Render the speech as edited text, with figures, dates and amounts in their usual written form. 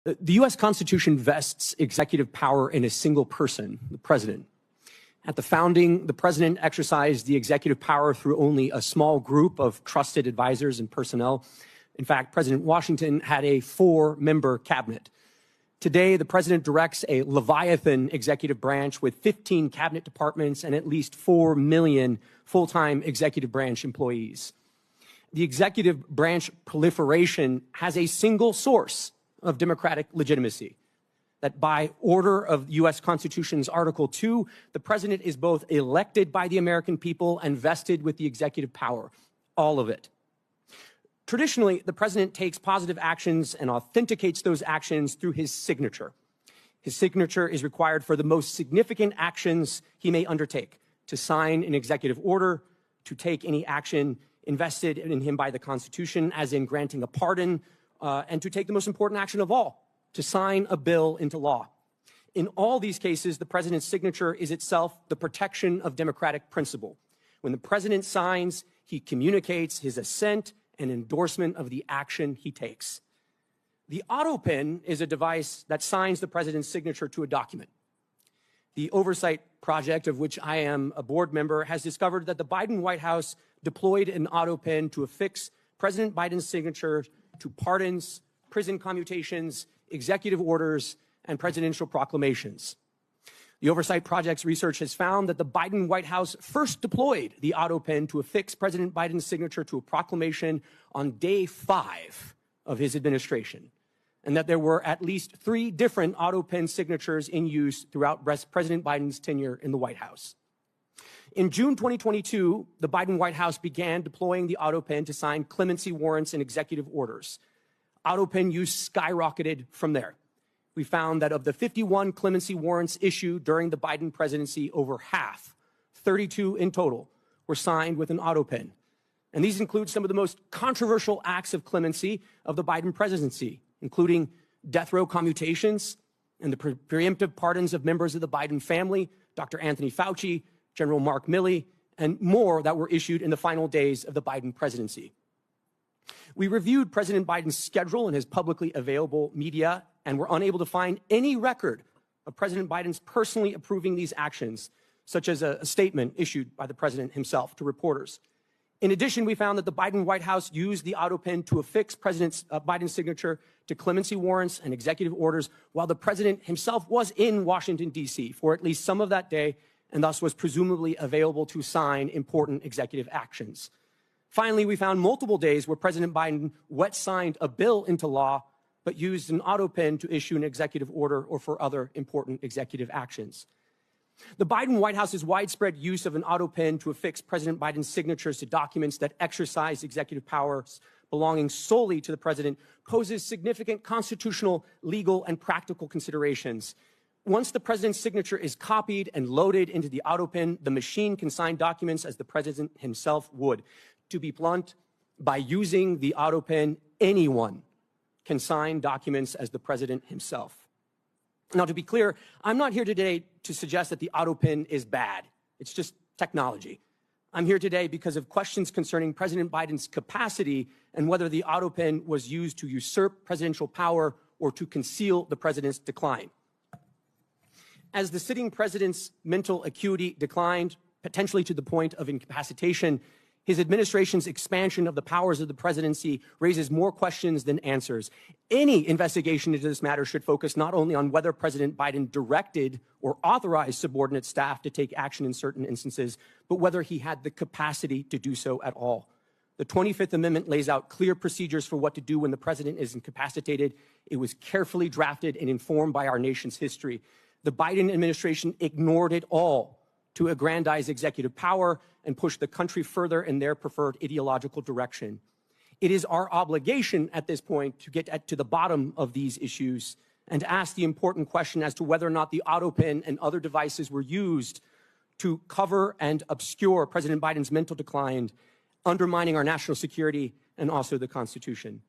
The U.S. Constitution vests executive power in a single person, the president. At the founding, the president exercised the executive power through only a small group of trusted advisors and personnel. In fact, President Washington had a 4-member cabinet. Today, the president directs a Leviathan executive branch with 15 cabinet departments and at least 4 million full-time executive branch employees. The executive branch proliferation has a single source of democratic legitimacy, that by order of U.S. Constitution's Article 2, the president is both elected by the American people and vested with the executive power, all of it. Traditionally, the president takes positive actions and authenticates those actions through his signature. His signature is required for the most significant actions he may undertake: to sign an executive order, to take any action invested in him by the Constitution, as in granting a pardon, and to take the most important action of all, to sign a bill into law. In all these cases, the president's signature is itself the protection of democratic principle. When the president signs, he communicates his assent and endorsement of the action he takes. The Autopen is a device that signs the president's signature to a document. The Oversight Project, of which I am a board member, has discovered that the Biden White House deployed an Autopen to affix President Biden's signature to pardons, prison commutations, executive orders, and presidential proclamations. The Oversight Project's research has found that the Biden White House first deployed the Autopen to affix President Biden's signature to a proclamation on day 5 of his administration, and that there were at least 3 different Autopen signatures in use throughout President Biden's tenure in the White House. In June 2022, the Biden White House began deploying the Autopen to sign clemency warrants and executive orders. Autopen use skyrocketed from there. We found that of the 51 clemency warrants issued during the Biden presidency, over half, 32 in total, were signed with an Autopen. And these include some of the most controversial acts of clemency of the Biden presidency, including death row commutations and the preemptive pardons of members of the Biden family, Dr. Anthony Fauci, General Mark Milley, and more that were issued in the final days of the Biden presidency. We reviewed President Biden's schedule in his publicly available media and were unable to find any record of President Biden's personally approving these actions, such as a statement issued by the president himself to reporters. In addition, we found that the Biden White House used the Autopen to affix President Biden's signature to clemency warrants and executive orders while the president himself was in Washington, D.C. for at least some of that day, and thus was presumably available to sign important executive actions. Finally, we found multiple days where President Biden wet-signed a bill into law, but used an Autopen to issue an executive order or for other important executive actions. The Biden White House's widespread use of an Autopen to affix President Biden's signatures to documents that exercise executive powers belonging solely to the president poses significant constitutional, legal, and practical considerations. Once the president's signature is copied and loaded into the Autopen, the machine can sign documents as the president himself would. To be blunt, by using the Autopen, anyone can sign documents as the president himself. Now, to be clear, I'm not here today to suggest that the Autopen is bad. It's just technology. I'm here today because of questions concerning President Biden's capacity and whether the Autopen was used to usurp presidential power or to conceal the president's decline. As the sitting president's mental acuity declined, potentially to the point of incapacitation, his administration's expansion of the powers of the presidency raises more questions than answers. Any investigation into this matter should focus not only on whether President Biden directed or authorized subordinate staff to take action in certain instances, but whether he had the capacity to do so at all. The 25th Amendment lays out clear procedures for what to do when the president is incapacitated. It was carefully drafted and informed by our nation's history. The Biden administration ignored it all to aggrandize executive power and push the country further in their preferred ideological direction. It is our obligation at this point to get to the bottom of these issues and to ask the important question as to whether or not the Autopen and other devices were used to cover and obscure President Biden's mental decline, undermining our national security and also the Constitution.